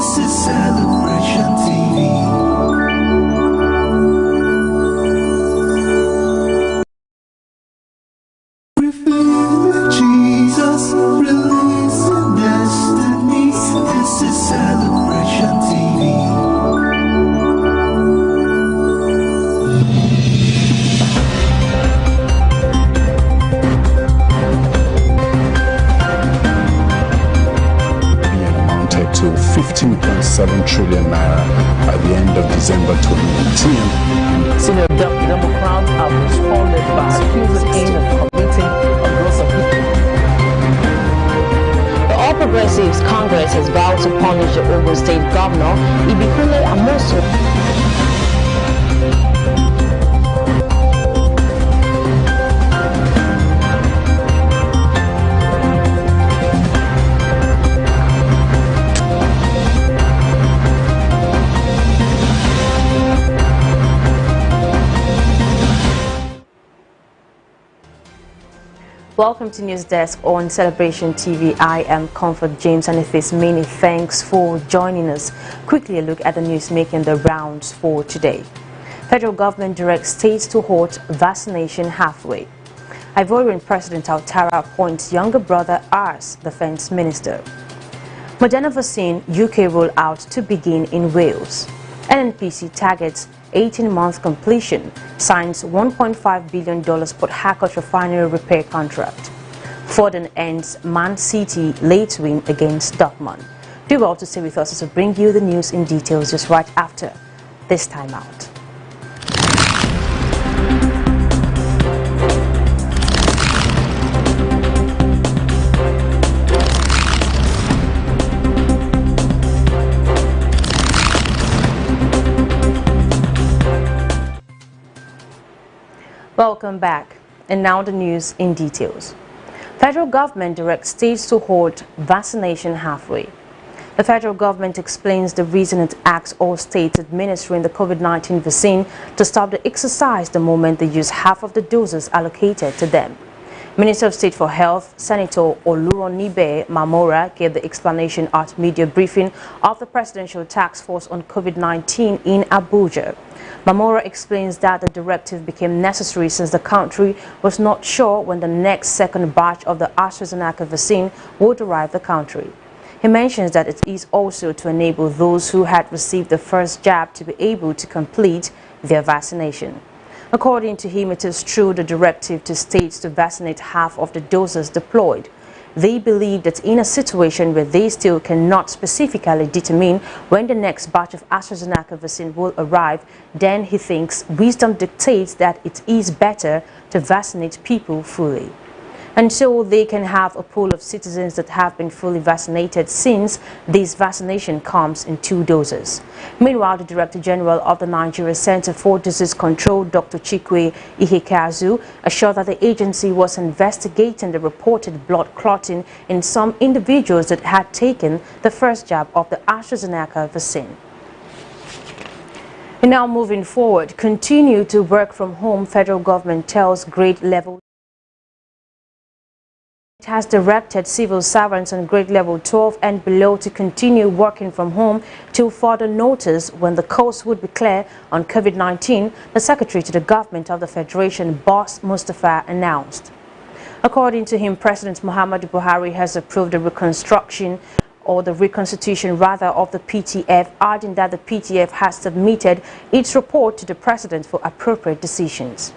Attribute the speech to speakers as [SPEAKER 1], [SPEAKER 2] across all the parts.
[SPEAKER 1] This is Celebration TV. Revealing Jesus, releasing destinies. This is Celebration TV.
[SPEAKER 2] To 15.7 trillion naira by the end of December 2019.
[SPEAKER 3] Senior Democrats have responded by accusing him of committing a gross offense.
[SPEAKER 4] The All Progressives Congress has vowed to punish the Ogun State Governor, Ibikule Amosu.
[SPEAKER 5] Welcome to News Desk on Celebration TV. I am Comfort James, and it is many thanks for joining us. Quickly a look at the news making the rounds for today. Federal government directs states to halt vaccination halfway. Ivorian President Ouattara appoints younger brother as defense minister. Moderna vaccine UK rollout to begin in Wales. NNPC targets 18-month completion, signs $1.5 billion Port Harcourt Refinery repair contract. Foden ends Man City late win against Dortmund. Do well to stay with us as we bring you the news in details just right after this time out. Welcome back, and now the news in details. Federal government directs states to halt vaccination halfway. The federal government explains the reason it asks all states administering the COVID-19 vaccine to stop the exercise the moment they use half of the doses allocated to them. Minister of State for Health, Senator Oluronibe Mamora, gave the explanation at media briefing of the Presidential Task Force on COVID-19 in Abuja. Mamora explains that the directive became necessary since the country was not sure when the next second batch of the AstraZeneca vaccine would arrive the country. He mentions that it is also to enable those who had received the first jab to be able to complete their vaccination. According to him, it is true the directive to states to vaccinate half of the doses deployed. They believe that in a situation where they still cannot specifically determine when the next batch of AstraZeneca vaccine will arrive, then he thinks wisdom dictates that it is better to vaccinate people fully. And so they can have a pool of citizens that have been fully vaccinated since this vaccination comes in 2 doses. Meanwhile, the Director General of the Nigeria Center for Disease Control, Dr. Chikwe Ihekazu, assured that the agency was investigating the reported blood clotting in some individuals that had taken the first jab of the AstraZeneca vaccine. And now moving forward, continue to work from home, federal government tells grade level. It has directed civil servants on grade level 12 and below to continue working from home till further notice when the coast would be clear on COVID-19, the Secretary to the Government of the Federation, Boss Mustafa, announced. According to him, President Muhammadu Buhari has approved the reconstitution of the PTF, adding that the PTF has submitted its report to the President for appropriate decisions.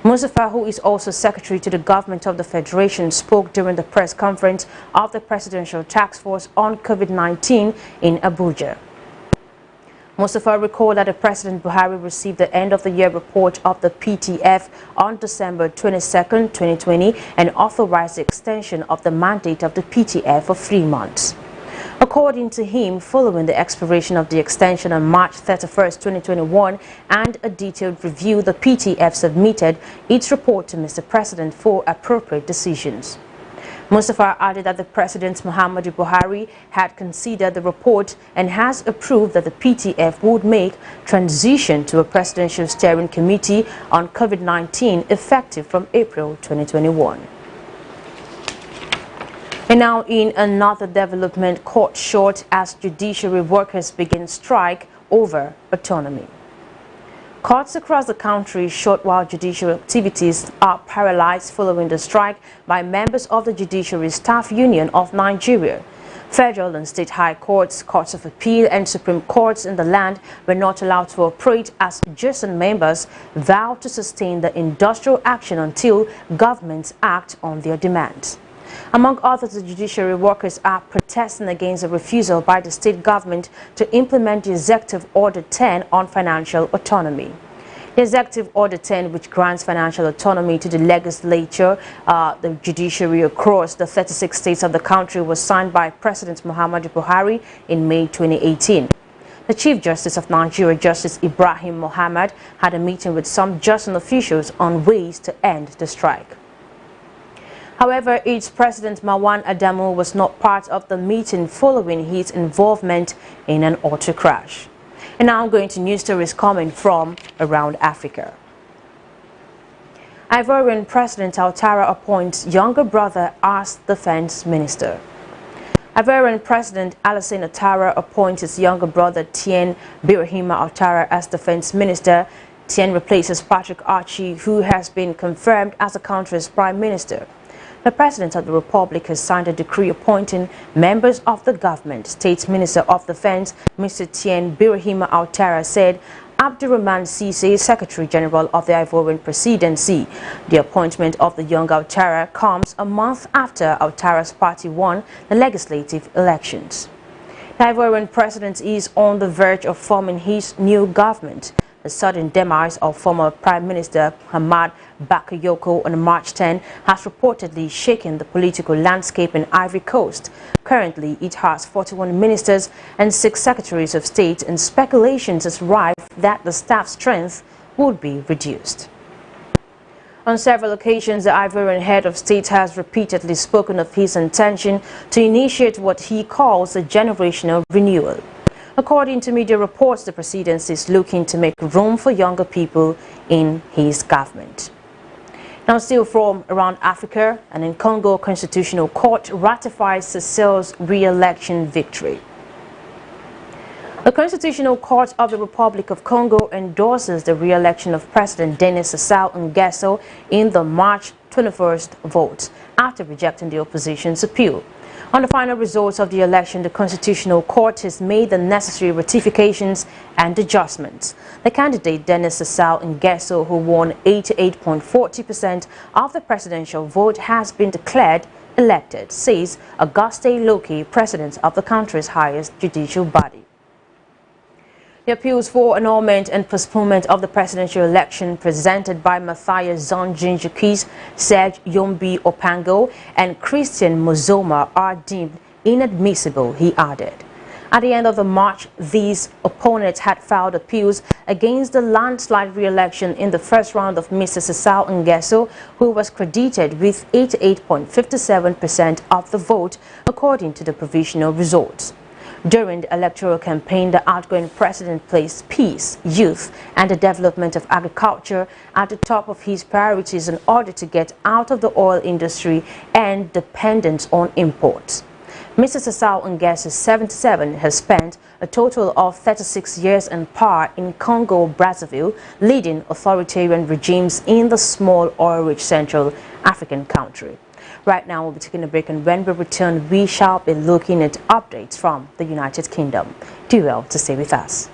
[SPEAKER 5] Mustafa, who is also Secretary to the Government of the Federation, spoke during the press conference of the Presidential Task Force on COVID-19 in Abuja. Mustafa recalled that the President Buhari received the end-of-the-year report of the PTF on December 22, 2020, and authorized the extension of the mandate of the PTF for 3 months. According to him, following the expiration of the extension on March 31, 2021, and a detailed review, the PTF submitted its report to Mr. President for appropriate decisions. Mustafa added that the President Muhammadu Buhari had considered the report and has approved that the PTF would make transition to a Presidential Steering Committee on COVID-19 effective from April 2021. And now in another development, caught short as judiciary workers begin strike over autonomy. Courts across the country short while judicial activities are paralyzed following the strike by members of the Judiciary Staff Union of Nigeria. Federal and state high courts, courts of appeal and supreme courts in the land were not allowed to operate as JUSN members vowed to sustain the industrial action until governments act on their demands. Among others, the judiciary workers are protesting against a refusal by the state government to implement the Executive Order 10 on financial autonomy. The Executive Order 10, which grants financial autonomy to the legislature, the judiciary across the 36 states of the country, was signed by President Muhammadu Buhari in May 2018. The Chief Justice of Nigeria, Justice Ibrahim Mohammed, had a meeting with some JUSN officials on ways to end the strike. However, its President Marwan Adamu was not part of the meeting following his involvement in an auto crash. And now I'm going to news stories coming from around Africa. Ivorian President Ouattara appoints younger brother as defense minister. Ivorian President Alassane Ouattara appoints his younger brother Tien Birahima Ouattara as defense minister. Tien replaces Patrick Archie, who has been confirmed as the country's prime minister. The President of the Republic has signed a decree appointing members of the government. State Minister of Defense, Mr. Tien Birahima Ouattara, said Abdurrahman Cissé, Secretary General of the Ivorian Presidency. The appointment of the young Ouattara comes a month after Ouattara's party won the legislative elections. The Ivorian President is on the verge of forming his new government. The sudden demise of former Prime Minister Hamad Bakayoko on March 10 has reportedly shaken the political landscape in Ivory Coast. Currently, it has 41 ministers and 6 secretaries of state, and speculations is rife that the staff strength would be reduced. On several occasions, the Ivorian head of state has repeatedly spoken of his intention to initiate what he calls a generational renewal. According to media reports, the presidency is looking to make room for younger people in his government. Now, still from around Africa, and in Congo, Constitutional Court ratifies Cecil's re-election victory. The Constitutional Court of the Republic of Congo endorses the re-election of President Denis Sassou Nguesso in the March 21st vote, after rejecting the opposition's appeal. On the final results of the election, the Constitutional Court has made the necessary ratifications and adjustments. The candidate, Denis Sassou Nguesso, who won 88.40% of the presidential vote, has been declared elected, says Auguste Loki, president of the country's highest judicial body. The appeals for annulment and postponement of the presidential election presented by Matthias Zonjinjikis, Serge Yombi Opango, and Christian Mozoma are deemed inadmissible, he added. At the end of the March, these opponents had filed appeals against the landslide re-election in the first round of Mr. Sassou Nguesso, who was credited with 88.57% of the vote, according to the provisional results. During the electoral campaign, the outgoing president placed peace, youth, and the development of agriculture at the top of his priorities in order to get out of the oil industry and dependence on imports. Mr. Sassou Nguesso, 77, has spent a total of 36 years in power in Congo-Brazzaville, leading authoritarian regimes in the small oil-rich Central African country. Right now, we'll be taking a break, and when we return, we shall be looking at updates from the United Kingdom. Do well to stay with us.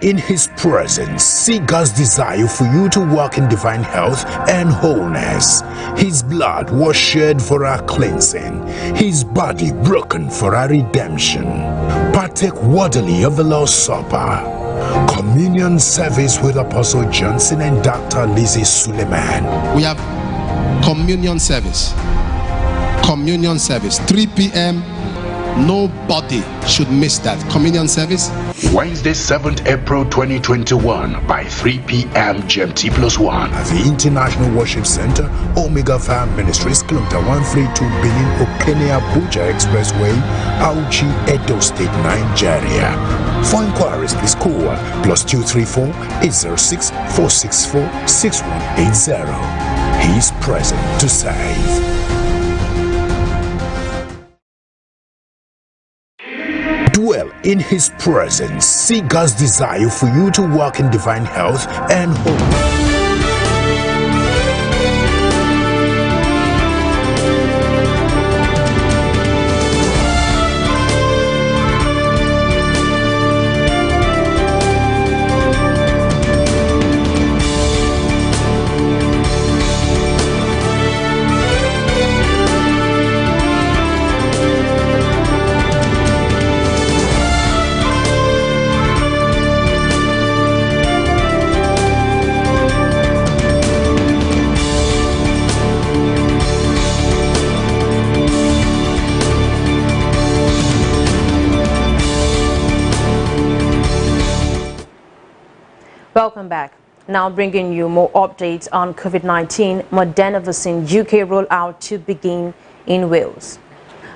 [SPEAKER 2] in His presence, see God's desire for you to walk in divine health and wholeness. His blood was shed for our cleansing, His body broken for our redemption. Partake worthily of the Lord's Supper. Communion service with Apostle Johnson and Dr. Lizzie Suleiman.
[SPEAKER 6] We have communion service. Communion service, 3 p.m. Nobody should miss that communion service.
[SPEAKER 2] Wednesday, 7th April 2021 by 3 p.m. GMT+1 at the International Worship Center, Omega Fire Ministries, Kilometer 132 Benin Okene Abuja Expressway, Auchi, Edo State, Nigeria. For inquiries, please call +234 806 464 6180. He is present to save. Dwell in His presence. See God's desire for you to walk in divine health and wholeness.
[SPEAKER 5] Welcome back. Now bringing you more updates on COVID-19. Moderna vaccine UK rollout to begin in Wales.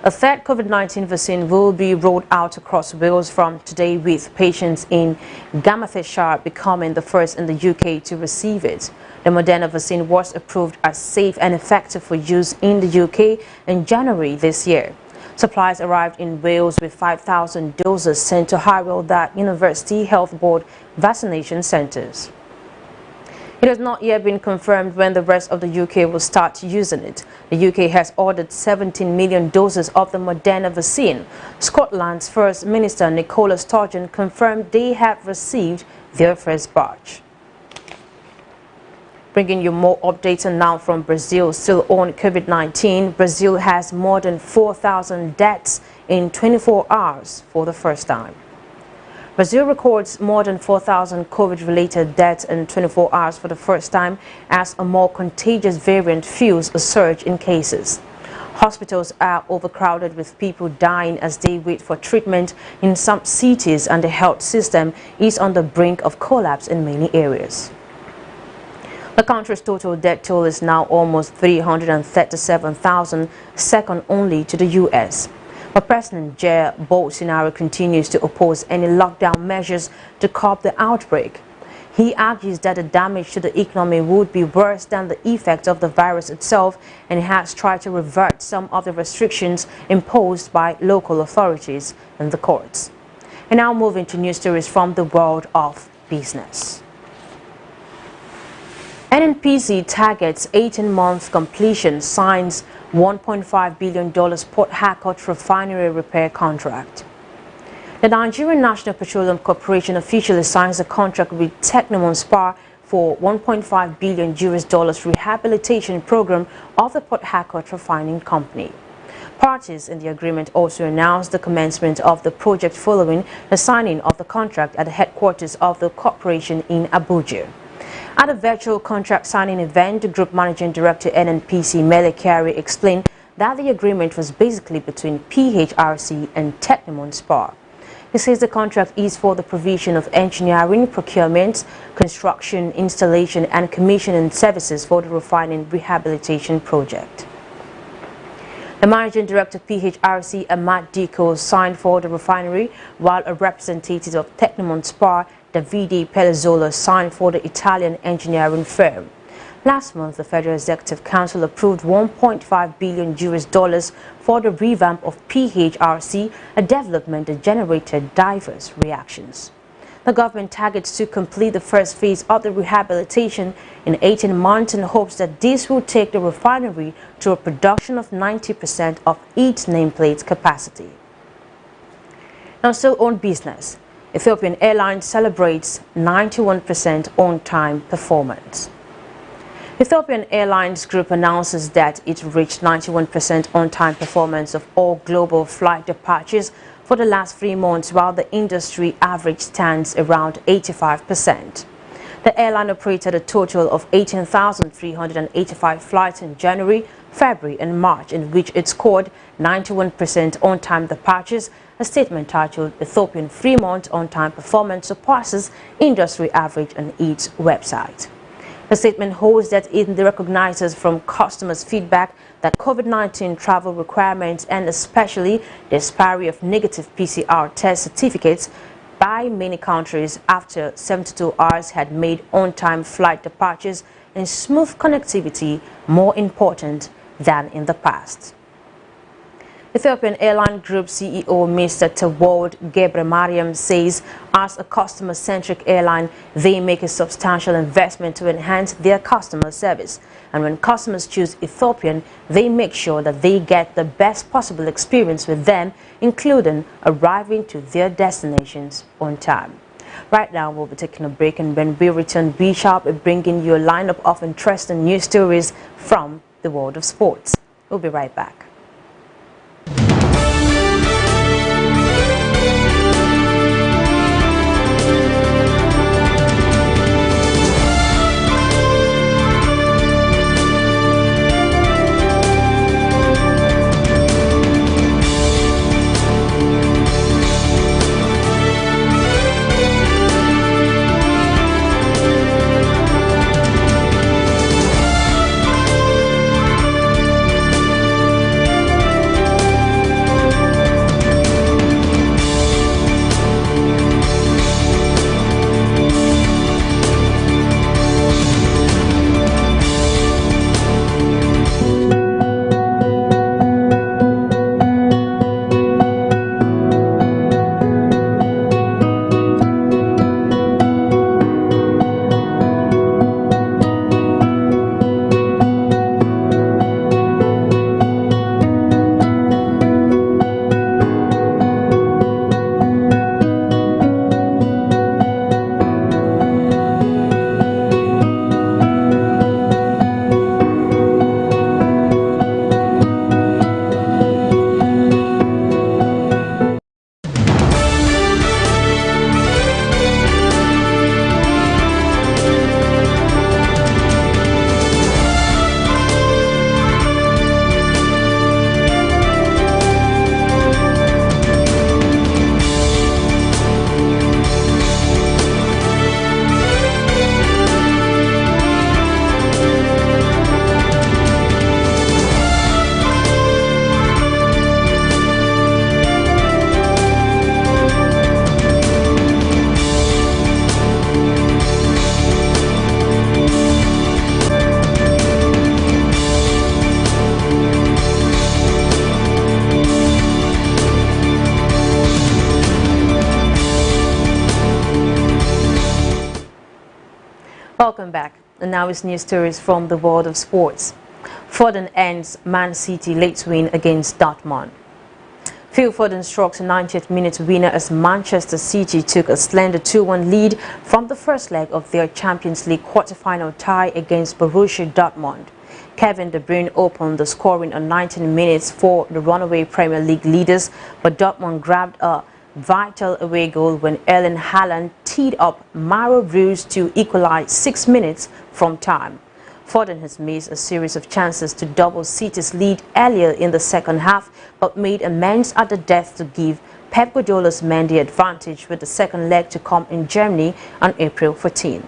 [SPEAKER 5] A third COVID-19 vaccine will be rolled out across Wales from today, with patients in Glamorganshire becoming the first in the UK to receive it. The Moderna vaccine was approved as safe and effective for use in the UK in January this year. Supplies arrived in Wales with 5,000 doses sent to Harwell University Health Board vaccination centres. It has not yet been confirmed when the rest of the UK will start using it. The UK has ordered 17 million doses of the Moderna vaccine. Scotland's First Minister Nicola Sturgeon confirmed they have received their first batch. Bringing you more updates now from Brazil. Still on COVID-19, Brazil has more than 4,000 deaths in 24 hours for the first time. Brazil records more than 4,000 COVID-related deaths in 24 hours for the first time as a more contagious variant fuels a surge in cases. Hospitals are overcrowded with people dying as they wait for treatment in some cities, and the health system is on the brink of collapse in many areas. The country's total death toll is now almost 337,000, second only to the U.S. But President Jair Bolsonaro continues to oppose any lockdown measures to curb the outbreak. He argues that the damage to the economy would be worse than the effect of the virus itself, and has tried to revert some of the restrictions imposed by local authorities and the courts. And now moving to news stories from the world of business. NNPC targets 18-month completion, signs $1.5 billion Port Harcourt Refinery repair contract. The Nigerian National Petroleum Corporation officially signs a contract with Technomon Spar for $1.5 billion rehabilitation program of the Port Harcourt Refining Company. Parties in the agreement also announced the commencement of the project following the signing of the contract at the headquarters of the corporation in Abuja. At a virtual contract signing event, the Group Managing Director NNPC Mele Kyari explained that the agreement was basically between PHRC and Technomon Spar. He says the contract is for the provision of engineering, procurement, construction, installation and commissioning services for the refining rehabilitation project. The Managing Director PHRC Ahmad Diko signed for the refinery, while a representative of Technomon Spar, Davide Pellizzolo, signed for the Italian engineering firm. Last month, the Federal Executive Council approved $1.5 billion for the revamp of PHRC, a development that generated diverse reactions. The government targets to complete the first phase of the rehabilitation in 18 months and hopes that this will take the refinery to a production of 90% of its nameplate capacity. Now, still on business. Ethiopian Airlines celebrates 91% on-time performance. Ethiopian Airlines Group announces that it reached 91% on-time performance of all global flight departures for the last 3 months, while the industry average stands around 85%. The airline operated a total of 18,385 flights in January, February and March, in which it scored 91% on-time departures. A statement titled "Ethiopian 3-month on-time performance surpasses industry average" on its website. The statement holds that it recognizes from customers' feedback that COVID-19 travel requirements and especially the expiry of negative PCR test certificates by many countries after 72 hours had made on-time flight departures and smooth connectivity more important than in the past. Ethiopian Airline Group CEO Mr. Tewolde Gebremariam says as a customer-centric airline, they make a substantial investment to enhance their customer service. And when customers choose Ethiopian, they make sure that they get the best possible experience with them, including arriving to their destinations on time. Right now, we'll be taking a break, and when we return, we shall be bringing you a lineup of interesting news stories from the world of sports. We'll be right back. Welcome back. And now it's news stories from the world of sports. Foden ends Man City late win against Dortmund. Phil Foden strokes a 90th minute winner as Manchester City took a slender 2-1 lead from the first leg of their Champions League quarter-final tie against Borussia Dortmund. Kevin De Bruyne opened the scoring on 19 minutes for the runaway Premier League leaders, but Dortmund grabbed a vital away goal when Erling Haaland teed up Mauro Ruse to equalize 6 minutes from time. Foden has missed a series of chances to double City's lead earlier in the second half, but made amends at the death to give Pep Guardiola's men the advantage, with the second leg to come in Germany on April 14.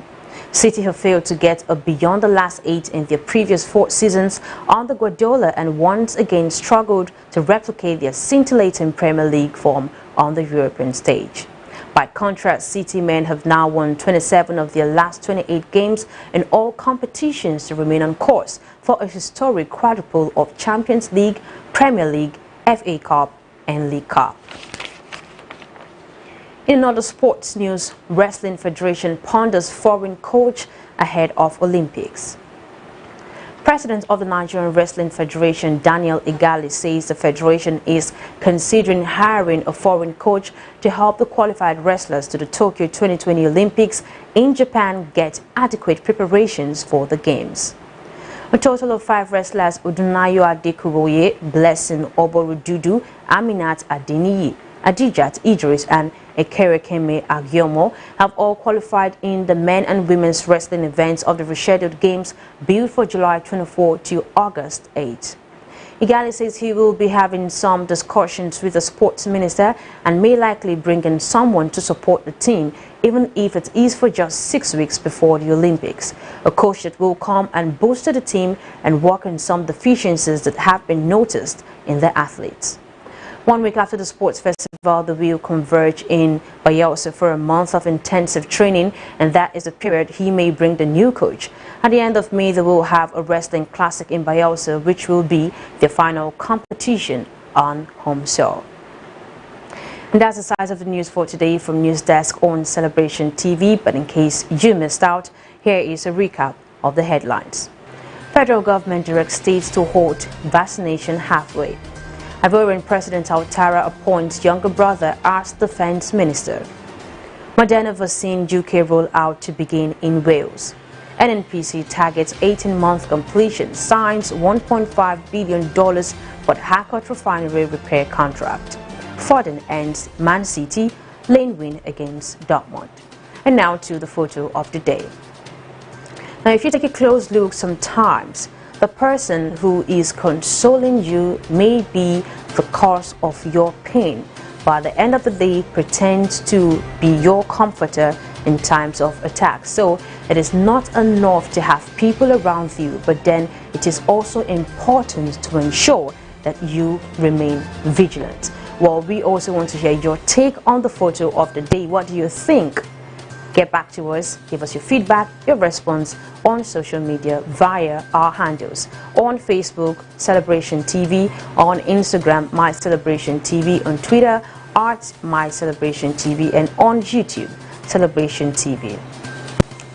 [SPEAKER 5] City have failed to get beyond the last 8 in their previous 4 seasons under Guardiola and once again struggled to replicate their scintillating Premier League form on the European stage. By contrast, City men have now won 27 of their last 28 games in all competitions to remain on course for a historic quadruple of Champions League, Premier League, FA Cup and League Cup. In other sports news, Wrestling Federation ponders foreign coach ahead of Olympics. President of the Nigerian Wrestling Federation, Daniel Igali, says the federation is considering hiring a foreign coach to help the qualified wrestlers to the Tokyo 2020 Olympics in Japan get adequate preparations for the Games. A total of 5 wrestlers, Udunayo Adekuroye, Blessing Oborududu, Aminat Adeniyi, Adijat Idris and Ekerekeme Agyomo have all qualified in the men and women's wrestling events of the rescheduled Games billed for July 24 to August 8. Igali says he will be having some discussions with the sports minister and may likely bring in someone to support the team, even if it is for just 6 weeks before the Olympics. A coach that will come and boost the team and work on some deficiencies that have been noticed in the athletes. 1 week after the sports festival, they will converge in Bayelsa for a month of intensive training, and that is the period he may bring the new coach. At the end of May, they will have a wrestling classic in Bayelsa, which will be the final competition on home soil. And that's the size of the news for today from News Desk on Celebration TV. But in case you missed out, here is a recap of the headlines. Federal government directs states to halt vaccination halfway. Ivorian President Ouattara appoints younger brother as defense minister. Moderna vaccine UK rollout to begin in Wales. NNPC targets 18-month completion, signs $1.5 billion for Harcourt Refinery repair contract. Foden ends Man City lane win against Dortmund. And now to the photo of the day. Now, if you take a close look, sometimes the person who is consoling you may be the cause of your pain, but at the end of the day pretends to be your comforter in times of attack. So it is not enough to have people around you, but then it is also important to ensure that you remain vigilant. Well, we also want to hear your take on the photo of the day. What do you think? Get back to us, give us your feedback, your response on social media via our handles. On Facebook, Celebration TV, on Instagram, My Celebration TV, on Twitter, My Celebration TV, and on YouTube, Celebration TV.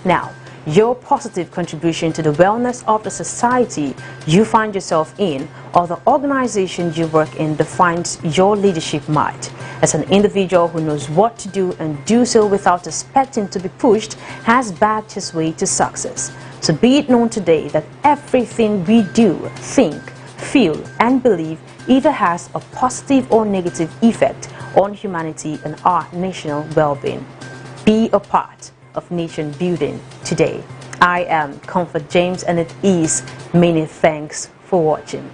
[SPEAKER 5] Now, your positive contribution to the wellness of the society you find yourself in or the organization you work in defines your leadership might. As an individual who knows what to do and do so without expecting to be pushed has backed his way to success. So be it known today that everything we do, think, feel and believe either has a positive or negative effect on humanity and our national well-being. Be a part of nation building today. I am Comfort James, and it is many thanks for watching.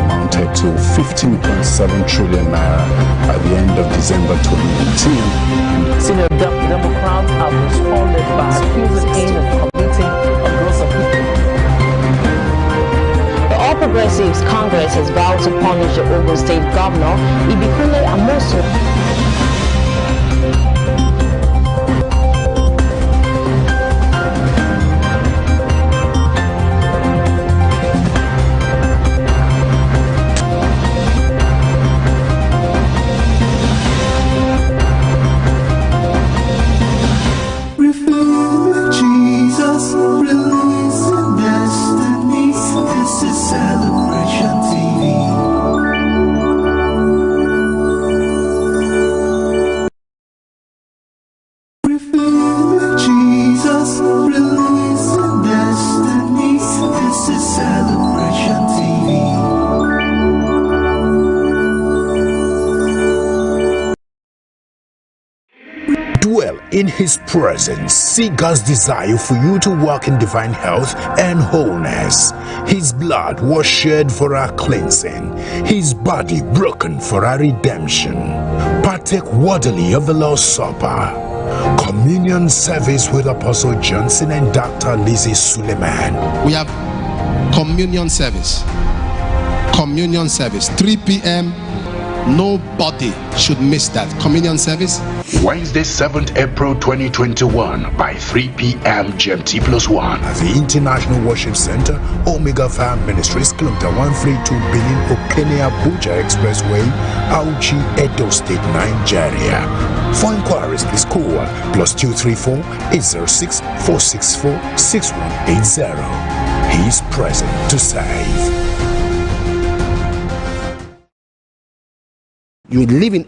[SPEAKER 2] Amounted to 15.7 trillion naira at the end of December 2019.
[SPEAKER 3] Senior Democrats have responded by accusing aim of committing a gross of
[SPEAKER 4] The All Progressives Congress has vowed to punish the Ogun State Governor, Ibikule Amosu.
[SPEAKER 1] Jesus, releasing destinies. This is Celebration TV. Refinery, Jesus, releasing destinies. This is Celebration TV.
[SPEAKER 2] Dwell in his presence. See God's desire for you to walk in divine health and wholeness. His blood was shed for our cleansing, his body broken for our redemption. Partake worthily of the Lord's Supper. Communion service with Apostle Johnson and Dr. Lizzie Suleiman.
[SPEAKER 6] We have communion service. Communion service, 3 p.m. Nobody should miss that communion service.
[SPEAKER 2] Wednesday, 7th April 2021 by 3 p.m. GMT+1 at the International Worship Center, Omega Fire Ministries, Kilometer 132 Benin Okene Abuja Expressway, Auchi, Edo State, Nigeria. For inquiries, please call +234 806 464 6180. He is present to save.
[SPEAKER 6] You live in